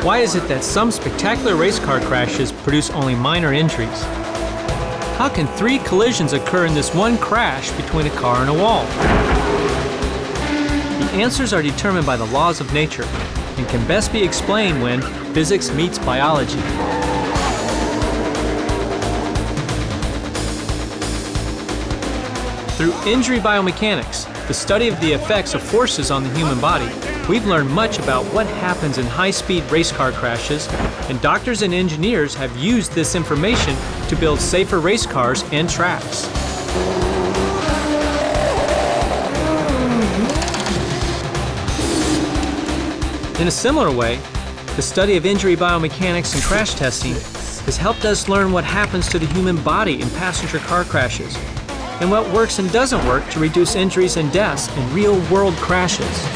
Why is it that some spectacular race car crashes produce only minor injuries? How can 3 collisions occur in this one crash between a car and a wall? The answers are determined by the laws of nature and can best be explained when physics meets biology. Through injury biomechanics, the study of the effects of forces on the human body, we've learned much about what happens in high-speed race car crashes, and doctors and engineers have used this information to build safer race cars and tracks. In a similar way, the study of injury biomechanics and crash testing has helped us learn what happens to the human body in passenger car crashes, and what works and doesn't work to reduce injuries and deaths in real-world crashes.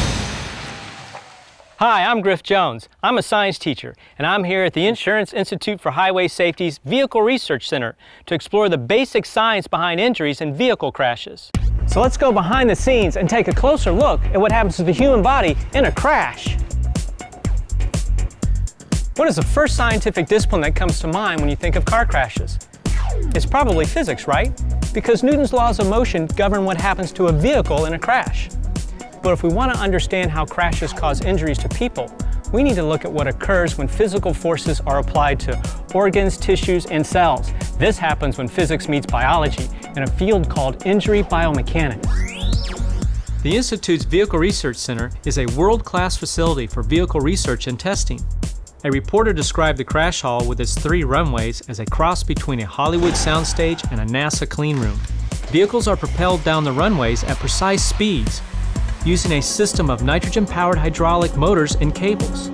Hi, I'm Griff Jones. I'm a science teacher, and I'm here at the Insurance Institute for Highway Safety's Vehicle Research Center to explore the basic science behind injuries and vehicle crashes. So let's go behind the scenes and take a closer look at what happens to the human body in a crash. What is the first scientific discipline that comes to mind when you think of car crashes? It's probably physics, right? Because Newton's laws of motion govern what happens to a vehicle in a crash. But if we want to understand how crashes cause injuries to people, we need to look at what occurs when physical forces are applied to organs, tissues, and cells. This happens when physics meets biology in a field called injury biomechanics. The Institute's Vehicle Research Center is a world-class facility for vehicle research and testing. A reporter described the crash hall with its 3 runways as a cross between a Hollywood soundstage and a NASA clean room. Vehicles are propelled down the runways at precise speeds, using a system of nitrogen-powered hydraulic motors and cables.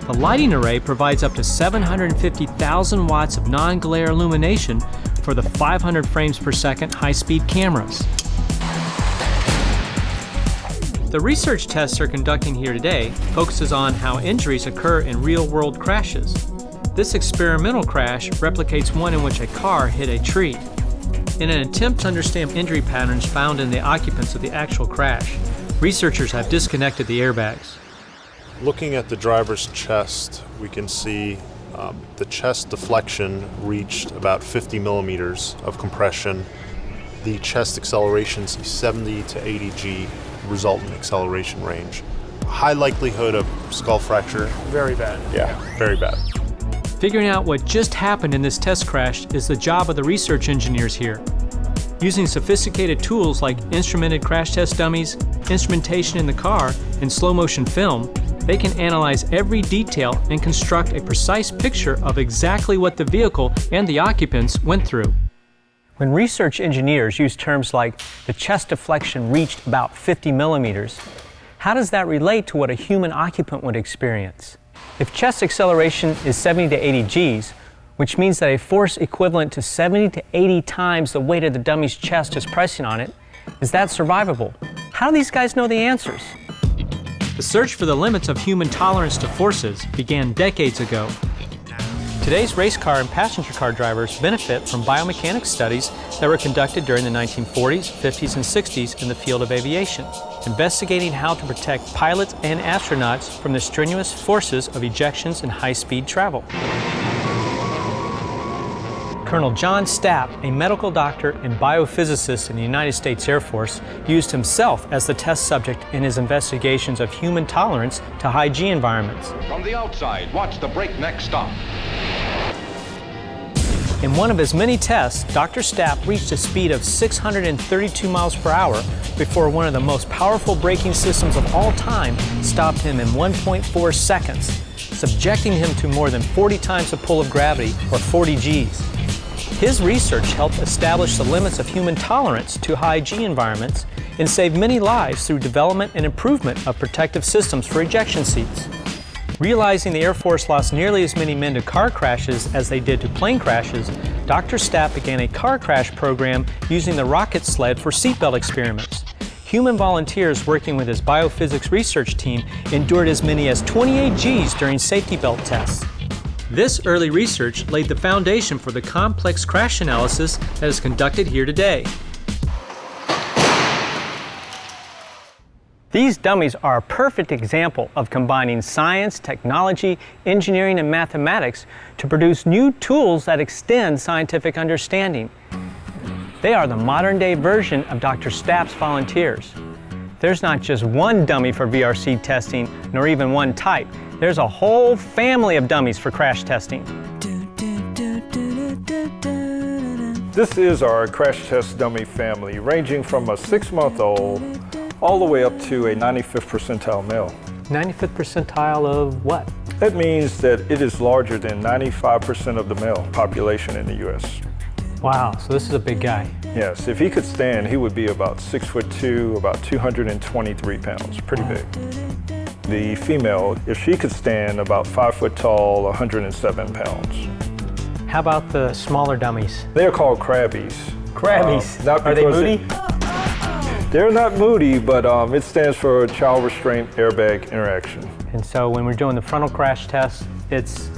The lighting array provides up to 750,000 watts of non-glare illumination for the 500 frames per second high-speed cameras. The research tests they're conducting here today focuses on how injuries occur in real-world crashes. This experimental crash replicates one in which a car hit a tree. In an attempt to understand injury patterns found in the occupants of the actual crash, researchers have disconnected the airbags. Looking at the driver's chest, we can see the chest deflection reached about 50 millimeters of compression. The chest accelerations 70 to 80 G resultant acceleration range. High likelihood of skull fracture. Very bad. Yeah, very bad. Figuring out what just happened in this test crash is the job of the research engineers here. Using sophisticated tools like instrumented crash test dummies, instrumentation in the car, and slow-motion film, they can analyze every detail and construct a precise picture of exactly what the vehicle and the occupants went through. When research engineers use terms like the chest deflection reached about 50 millimeters, how does that relate to what a human occupant would experience? If chest acceleration is 70 to 80 Gs, which means that a force equivalent to 70 to 80 times the weight of the dummy's chest is pressing on it, is that survivable? How do these guys know the answers? The search for the limits of human tolerance to forces began decades ago. Today's race car and passenger car drivers benefit from biomechanics studies that were conducted during the 1940s, 50s, and 60s in the field of aviation, investigating how to protect pilots and astronauts from the strenuous forces of ejections in high-speed travel. Colonel John Stapp, a medical doctor and biophysicist in the United States Air Force, used himself as the test subject in his investigations of human tolerance to high G environments. From the outside, watch the breakneck stop. In one of his many tests, Dr. Stapp reached a speed of 632 miles per hour before one of the most powerful braking systems of all time stopped him in 1.4 seconds, subjecting him to more than 40 times the pull of gravity, or 40 Gs. His research helped establish the limits of human tolerance to high G environments and saved many lives through development and improvement of protective systems for ejection seats. Realizing the Air Force lost nearly as many men to car crashes as they did to plane crashes, Dr. Stapp began a car crash program using the rocket sled for seatbelt experiments. Human volunteers working with his biophysics research team endured as many as 28 Gs during safety belt tests. This early research laid the foundation for the complex crash analysis that is conducted here today. These dummies are a perfect example of combining science, technology, engineering, and mathematics to produce new tools that extend scientific understanding. They are the modern-day version of Dr. Stapp's volunteers. There's not just one dummy for VRC testing, nor even one type. There's a whole family of dummies for crash testing. This is our crash test dummy family, ranging from a 6-month-old all the way up to a 95th percentile male. 95th percentile of what? That means that it is larger than 95% of the male population in the US. Wow, so this is a big guy. Yes, if he could stand, he would be about 6'2", about 223 pounds, pretty big. The female, if she could stand, about 5 foot tall, 107 pounds. How about the smaller dummies? They are called crabbies. Crabbies? Are they moody? They're not moody, but it stands for child restraint airbag interaction. And so when we're doing the frontal crash test, it's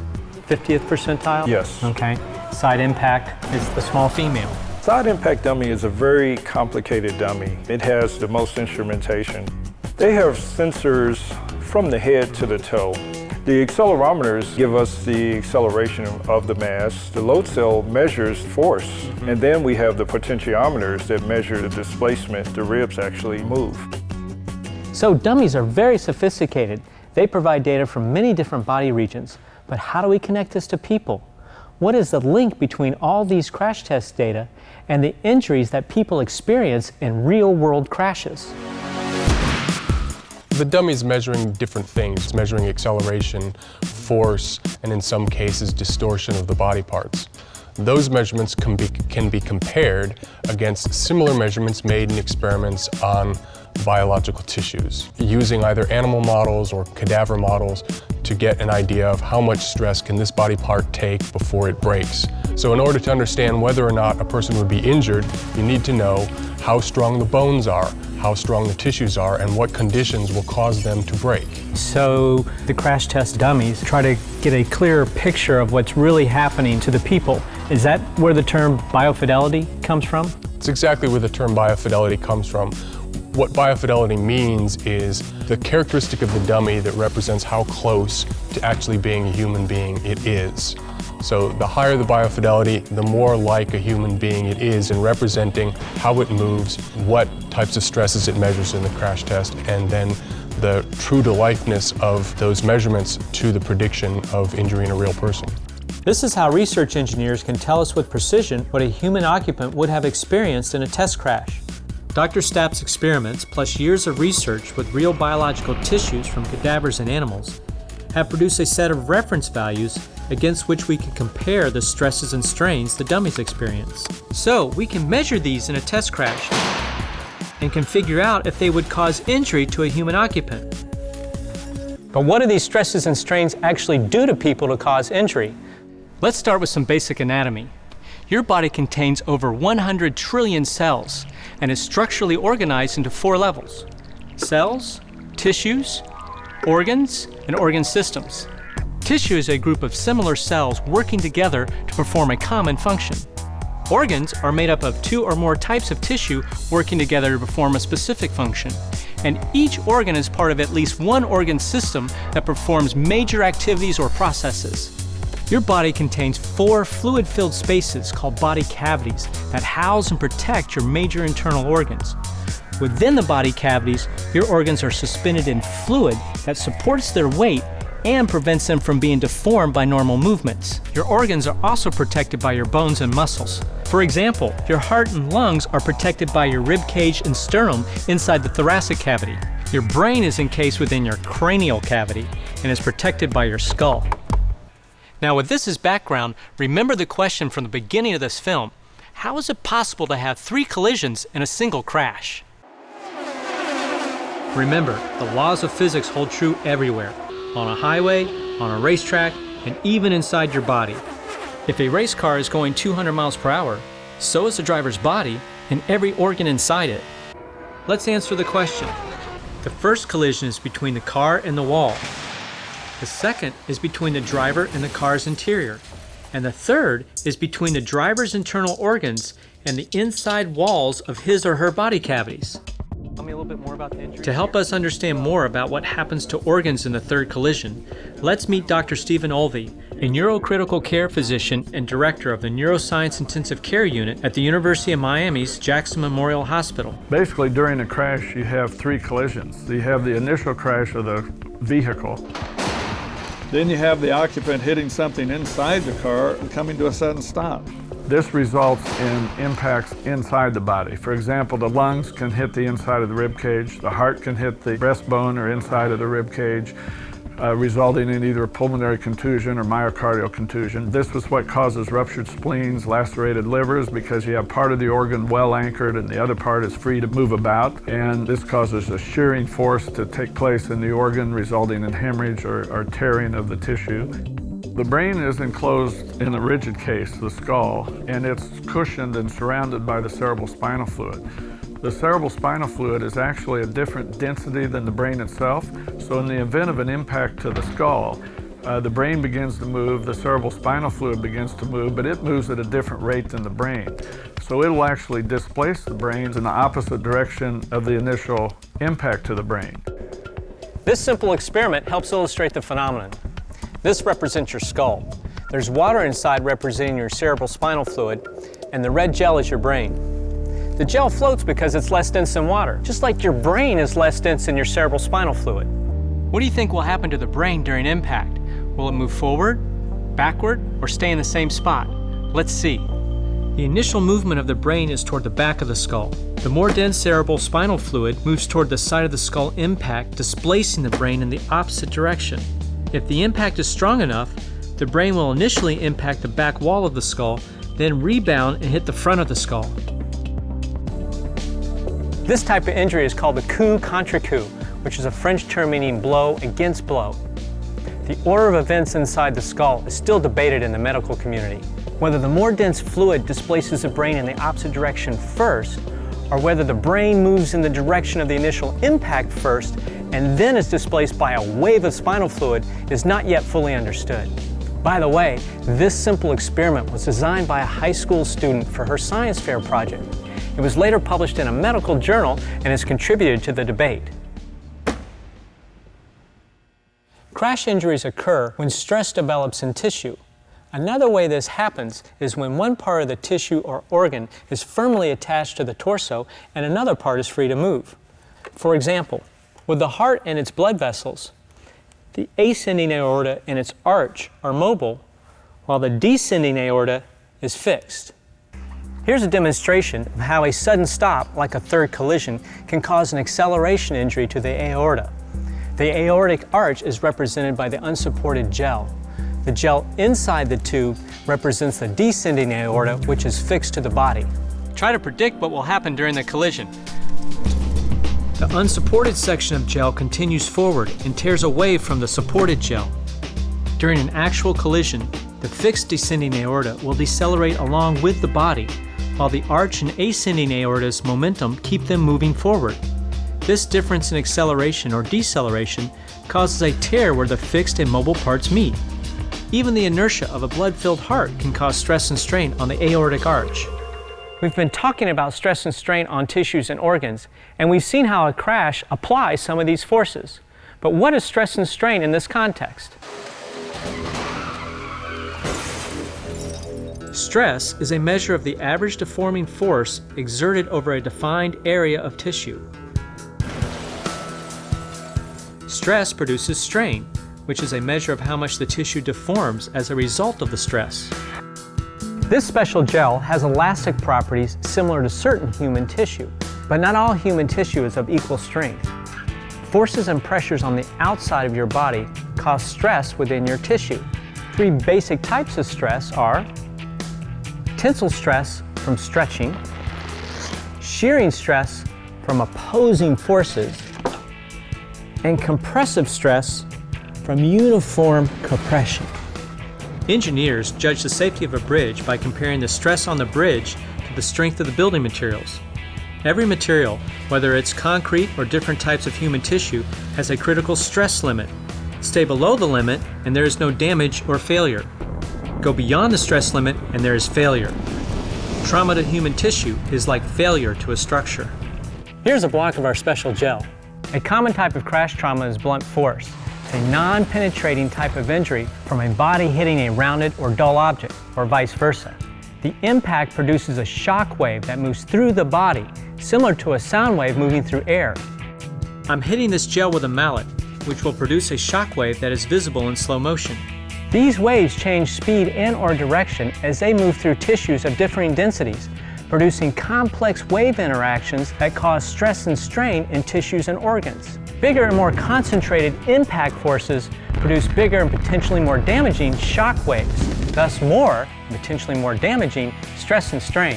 50th percentile? Yes. Okay. Side impact is the small female. Side impact dummy is a very complicated dummy. It has the most instrumentation. They have sensors from the head to the toe. The accelerometers give us the acceleration of the mass. The load cell measures force. And then we have the potentiometers that measure the displacement. The ribs actually move. So dummies are very sophisticated. They provide data from many different body regions. But how do we connect this to people? What is the link between all these crash test data and the injuries that people experience in real-world crashes? The dummy is measuring different things. It's measuring acceleration, force, and in some cases, distortion of the body parts. Those measurements can be compared against similar measurements made in experiments on biological tissues, using either animal models or cadaver models to get an idea of how much stress can this body part take before it breaks. So in order to understand whether or not a person would be injured, you need to know how strong the bones are, how strong the tissues are, and what conditions will cause them to break. So the crash test dummies try to get a clearer picture of what's really happening to the people. Is that where the term biofidelity comes from? It's exactly where the term biofidelity comes from. What biofidelity means is the characteristic of the dummy that represents how close to actually being a human being it is. So the higher the biofidelity, the more like a human being it is in representing how it moves, what types of stresses it measures in the crash test, and then the true-to-lifeness of those measurements to the prediction of injuring a real person. This is how research engineers can tell us with precision what a human occupant would have experienced in a test crash. Dr. Stapp's experiments, plus years of research with real biological tissues from cadavers and animals, have produced a set of reference values against which we can compare the stresses and strains the dummies experience. So we can measure these in a test crash and can figure out if they would cause injury to a human occupant. But what do these stresses and strains actually do to people to cause injury? Let's start with some basic anatomy. Your body contains over 100 trillion cells and is structurally organized into 4 levels: cells, tissues, organs, and organ systems. Tissue is a group of similar cells working together to perform a common function. Organs are made up of 2 or more types of tissue working together to perform a specific function. And each organ is part of at least one organ system that performs major activities or processes. Your body contains 4 fluid-filled spaces called body cavities that house and protect your major internal organs. Within the body cavities, your organs are suspended in fluid that supports their weight and prevents them from being deformed by normal movements. Your organs are also protected by your bones and muscles. For example, your heart and lungs are protected by your rib cage and sternum inside the thoracic cavity. Your brain is encased within your cranial cavity and is protected by your skull. Now, with this as background, remember the question from the beginning of this film: how is it possible to have 3 collisions in a single crash? Remember, the laws of physics hold true everywhere, on a highway, on a racetrack, and even inside your body. If a race car is going 200 miles per hour, so is the driver's body and every organ inside it. Let's answer the question. The first collision is between the car and the wall. The second is between the driver and the car's interior. And the third is between the driver's internal organs and the inside walls of his or her body cavities. Tell me a little bit more about the injury. To help us understand more about what happens to organs in the third collision, let's meet Dr. Stephen Olvey, a neurocritical care physician and director of the Neuroscience Intensive Care Unit at the University of Miami's Jackson Memorial Hospital. Basically, during a crash, you have three collisions. You have the initial crash of the vehicle. Then you have the occupant hitting something inside the car and coming to a sudden stop. This results in impacts inside the body. For example, the lungs can hit the inside of the rib cage, the heart can hit the breastbone or inside of the rib cage, resulting in either a pulmonary contusion or myocardial contusion. This is what causes ruptured spleens, lacerated livers, because you have part of the organ well anchored and the other part is free to move about. And this causes a shearing force to take place in the organ, resulting in hemorrhage or tearing of the tissue. The brain is enclosed in a rigid case, the skull, and it's cushioned and surrounded by the cerebral spinal fluid. The cerebral spinal fluid is actually a different density than the brain itself, so in the event of an impact to the skull, the brain begins to move, the cerebral spinal fluid begins to move, but it moves at a different rate than the brain. So it'll actually displace the brain in the opposite direction of the initial impact to the brain. This simple experiment helps illustrate the phenomenon. This represents your skull. There's water inside representing your cerebral spinal fluid, and the red gel is your brain. The gel floats because it's less dense than water, just like your brain is less dense than your cerebral spinal fluid. What do you think will happen to the brain during impact? Will it move forward, backward, or stay in the same spot? Let's see. The initial movement of the brain is toward the back of the skull. The more dense cerebral spinal fluid moves toward the side of the skull impact, displacing the brain in the opposite direction. If the impact is strong enough, the brain will initially impact the back wall of the skull, then rebound and hit the front of the skull. This type of injury is called the coup contre coup, which is a French term meaning blow against blow. The order of events inside the skull is still debated in the medical community. Whether the more dense fluid displaces the brain in the opposite direction first, or whether the brain moves in the direction of the initial impact first and then is displaced by a wave of spinal fluid is not yet fully understood. By the way, this simple experiment was designed by a high school student for her science fair project. It was later published in a medical journal and has contributed to the debate. Crash injuries occur when stress develops in tissue. Another way this happens is when one part of the tissue or organ is firmly attached to the torso and another part is free to move. For example, with the heart and its blood vessels, the ascending aorta and its arch are mobile, while the descending aorta is fixed. Here's a demonstration of how a sudden stop, like a third collision, can cause an acceleration injury to the aorta. The aortic arch is represented by the unsupported gel. The gel inside the tube represents the descending aorta, which is fixed to the body. Try to predict what will happen during the collision. The unsupported section of gel continues forward and tears away from the supported gel. During an actual collision, the fixed descending aorta will decelerate along with the body, while the arch and ascending aorta's momentum keep them moving forward. This difference in acceleration or deceleration causes a tear where the fixed and mobile parts meet. Even the inertia of a blood-filled heart can cause stress and strain on the aortic arch. We've been talking about stress and strain on tissues and organs, and we've seen how a crash applies some of these forces. But what is stress and strain in this context? Stress is a measure of the average deforming force exerted over a defined area of tissue. Stress produces strain, which is a measure of how much the tissue deforms as a result of the stress. This special gel has elastic properties similar to certain human tissue, but not all human tissue is of equal strength. Forces and pressures on the outside of your body cause stress within your tissue. Three basic types of stress are tensile stress from stretching, shearing stress from opposing forces, and compressive stress from uniform compression. Engineers judge the safety of a bridge by comparing the stress on the bridge to the strength of the building materials. Every material, whether it's concrete or different types of human tissue, has a critical stress limit. Stay below the limit and there is no damage or failure. Go beyond the stress limit and there is failure. Trauma to human tissue is like failure to a structure. Here's a block of our special gel. A common type of crash trauma is blunt force. It's a non-penetrating type of injury from a body hitting a rounded or dull object, or vice versa. The impact produces a shock wave that moves through the body, similar to a sound wave moving through air. I'm hitting this gel with a mallet, which will produce a shock wave that is visible in slow motion. These waves change speed and/or direction as they move through tissues of differing densities, producing complex wave interactions that cause stress and strain in tissues and organs. Bigger and more concentrated impact forces produce bigger and potentially more damaging shock waves, thus more, potentially more damaging, stress and strain.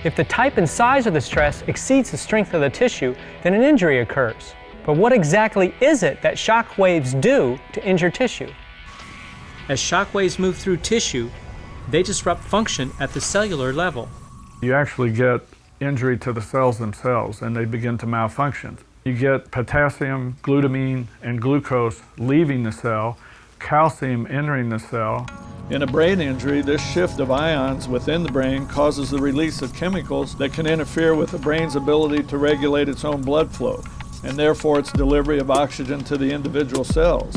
If the type and size of the stress exceeds the strength of the tissue, then an injury occurs. But what exactly is it that shock waves do to injure tissue? As shock waves move through tissue, they disrupt function at the cellular level. You actually get injury to the cells themselves and they begin to malfunction. You get potassium, glutamine, and glucose leaving the cell, calcium entering the cell. In a brain injury, this shift of ions within the brain causes the release of chemicals that can interfere with the brain's ability to regulate its own blood flow, and therefore its delivery of oxygen to the individual cells.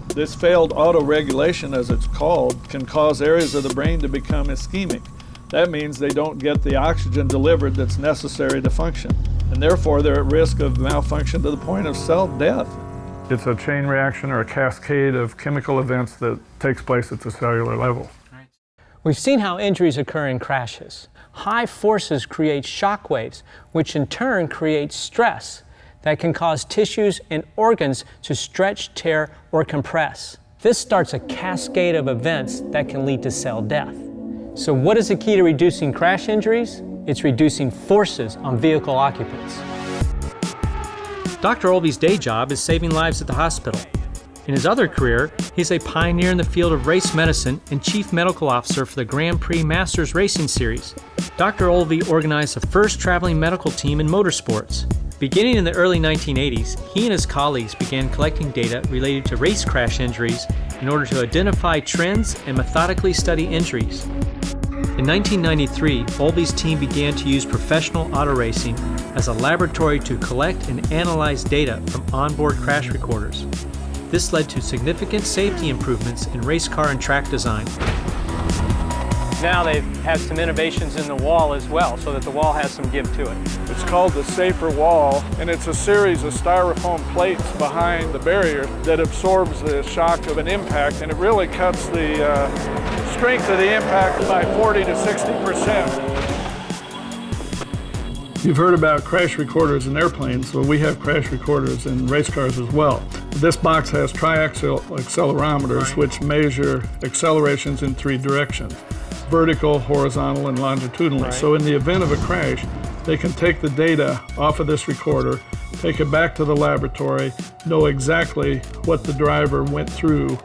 This failed auto-regulation, as it's called, can cause areas of the brain to become ischemic. That means they don't get the oxygen delivered that's necessary to function, and therefore they're at risk of malfunction to the point of cell death. It's a chain reaction or a cascade of chemical events that takes place at the cellular level. We've seen how injuries occur in crashes. High forces create shock waves, which in turn create stress that can cause tissues and organs to stretch, tear, or compress. This starts a cascade of events that can lead to cell death. So what is the key to reducing crash injuries? It's reducing forces on vehicle occupants. Dr. Olvey's day job is saving lives at the hospital. In his other career, he's a pioneer in the field of race medicine and chief medical officer for the Grand Prix Masters Racing Series. Dr. Olvey organized the first traveling medical team in motorsports. Beginning in the early 1980s, he and his colleagues began collecting data related to race crash injuries in order to identify trends and methodically study injuries. In 1993, Olvey's team began to use professional auto racing as a laboratory to collect and analyze data from onboard crash recorders. This led to significant safety improvements in race car and track design. Now they've had some innovations in the wall as well, so that the wall has some give to it. It's called the Safer Wall, and it's a series of styrofoam plates behind the barrier that absorbs the shock of an impact, and it really cuts the strength of the impact by 40 to 60%. You've heard about crash recorders in airplanes, so we have crash recorders in race cars as well. This box has triaxial accelerometers, which measure accelerations in 3 directions: vertical, horizontal, and longitudinally. So in the event of a crash, they can take the data off of this recorder, take it back to the laboratory, know exactly what the driver went through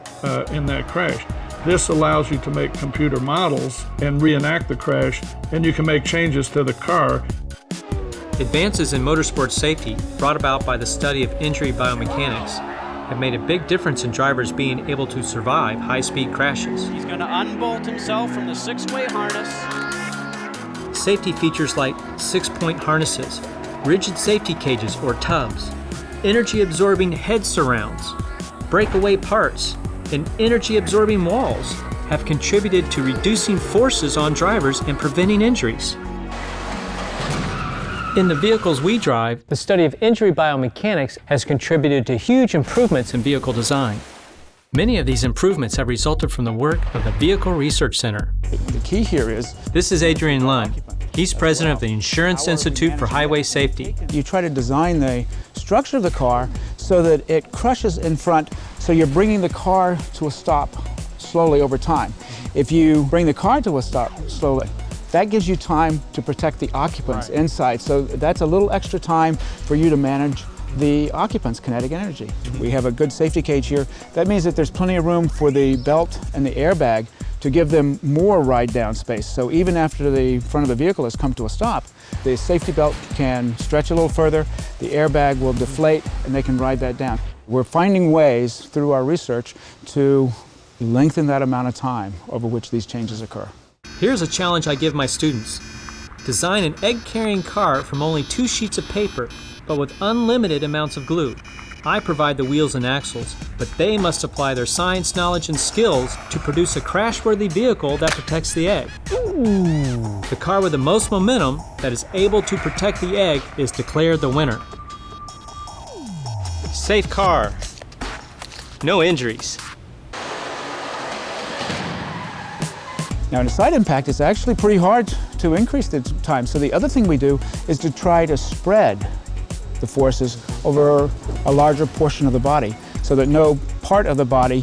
in that crash. This allows you to make computer models and reenact the crash, and you can make changes to the car. Advances in motorsport safety, brought about by the study of injury biomechanics, have made a big difference in drivers being able to survive high-speed crashes. He's going to unbolt himself from the 6-way harness. Safety features like 6-point harnesses, rigid safety cages or tubs, energy-absorbing head surrounds, breakaway parts, and energy-absorbing walls have contributed to reducing forces on drivers and preventing injuries. In the vehicles we drive, The study of injury biomechanics has contributed to huge improvements in vehicle design. Many of these improvements have resulted from the work of the Vehicle Research Center. The key here is This is Adrian Lund. He's president of the Insurance Institute for Highway Safety. you try to design the structure of the car so that it crushes in front, so you're bringing the car to a stop slowly over time. If you bring the car to a stop slowly, that gives you time to protect the occupants inside. So that's a little extra time for you to manage the occupant's kinetic energy. We have a good safety cage here. That means that there's plenty of room for the belt and the airbag to give them more ride down space. So even after the front of the vehicle has come to a stop, the safety belt can stretch a little further, the airbag will deflate, and they can ride that down. We're finding ways through our research to lengthen that amount of time over which these changes occur. Here's a challenge I give my students. Design an egg-carrying car from only 2 sheets of paper, but with unlimited amounts of glue. I provide the wheels and axles, but they must apply their science, knowledge, and skills to produce a crash-worthy vehicle that protects the egg. Ooh. The car with the most momentum that is able to protect the egg is declared the winner. Safe car. No injuries. Now in a side impact, it's actually pretty hard to increase the time. So the other thing we do is to try to spread the forces over a larger portion of the body so that no part of the body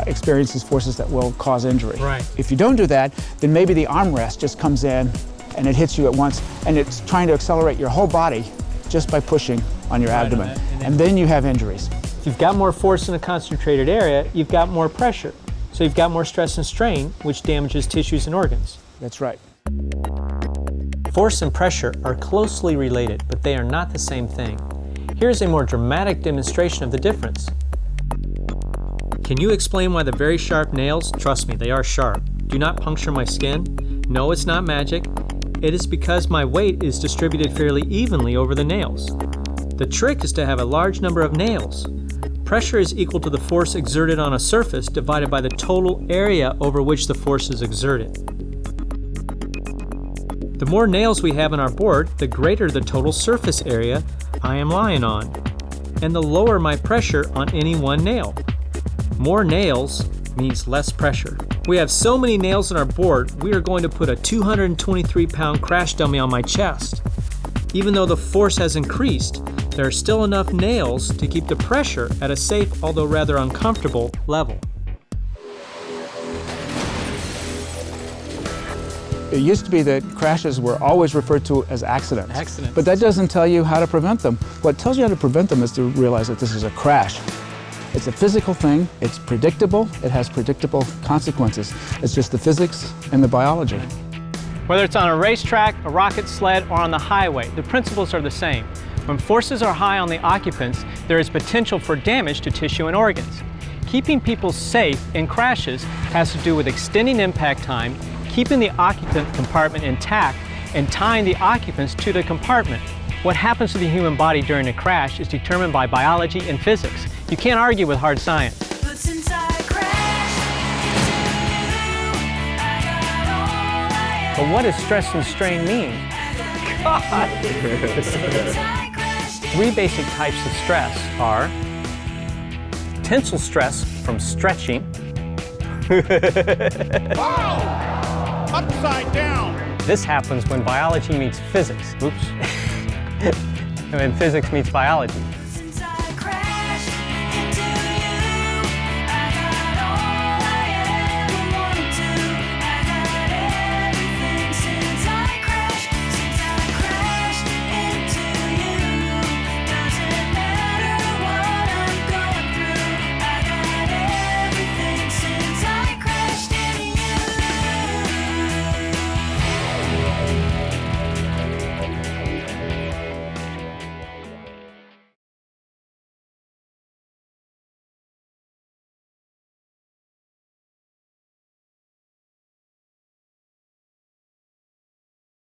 experiences forces that will cause injury. Right. If you don't do that, then maybe the armrest just comes in and it hits you at once, and it's trying to accelerate your whole body just by pushing on your abdomen. And then you have injuries. If you've got more force in a concentrated area, you've got more pressure. So you've got more stress and strain, which damages tissues and organs. That's right. Force and pressure are closely related, but they are not the same thing. Here's a more dramatic demonstration of the difference. Can you explain why the very sharp nails, trust me, they are sharp, do not puncture my skin? No, it's not magic. It is because my weight is distributed fairly evenly over the nails. The trick is to have a large number of nails. Pressure is equal to the force exerted on a surface divided by the total area over which the force is exerted. The more nails we have in our board, the greater the total surface area I am lying on, and the lower my pressure on any one nail. More nails means less pressure. We have so many nails in our board, we are going to put a 223-pound crash dummy on my chest. Even though the force has increased, there are still enough nails to keep the pressure at a safe, although rather uncomfortable, level. It used to be that crashes were always referred to as accidents. Accidents. But that doesn't tell you how to prevent them. What tells you how to prevent them is to realize that this is a crash. It's a physical thing, it's predictable, it has predictable consequences. It's just the physics and the biology. Whether it's on a racetrack, a rocket sled, or on the highway, the principles are the same. When forces are high on the occupants, there is potential for damage to tissue and organs. Keeping people safe in crashes has to do with extending impact time, keeping the occupant compartment intact, and tying the occupants to the compartment. What happens to the human body during a crash is determined by biology and physics. You can't argue with hard science. But what does stress and strain mean? God! Three basic types of stress are tensile stress from stretching. Whoa! Upside down! This happens when biology meets physics. Oops. And when physics meets biology.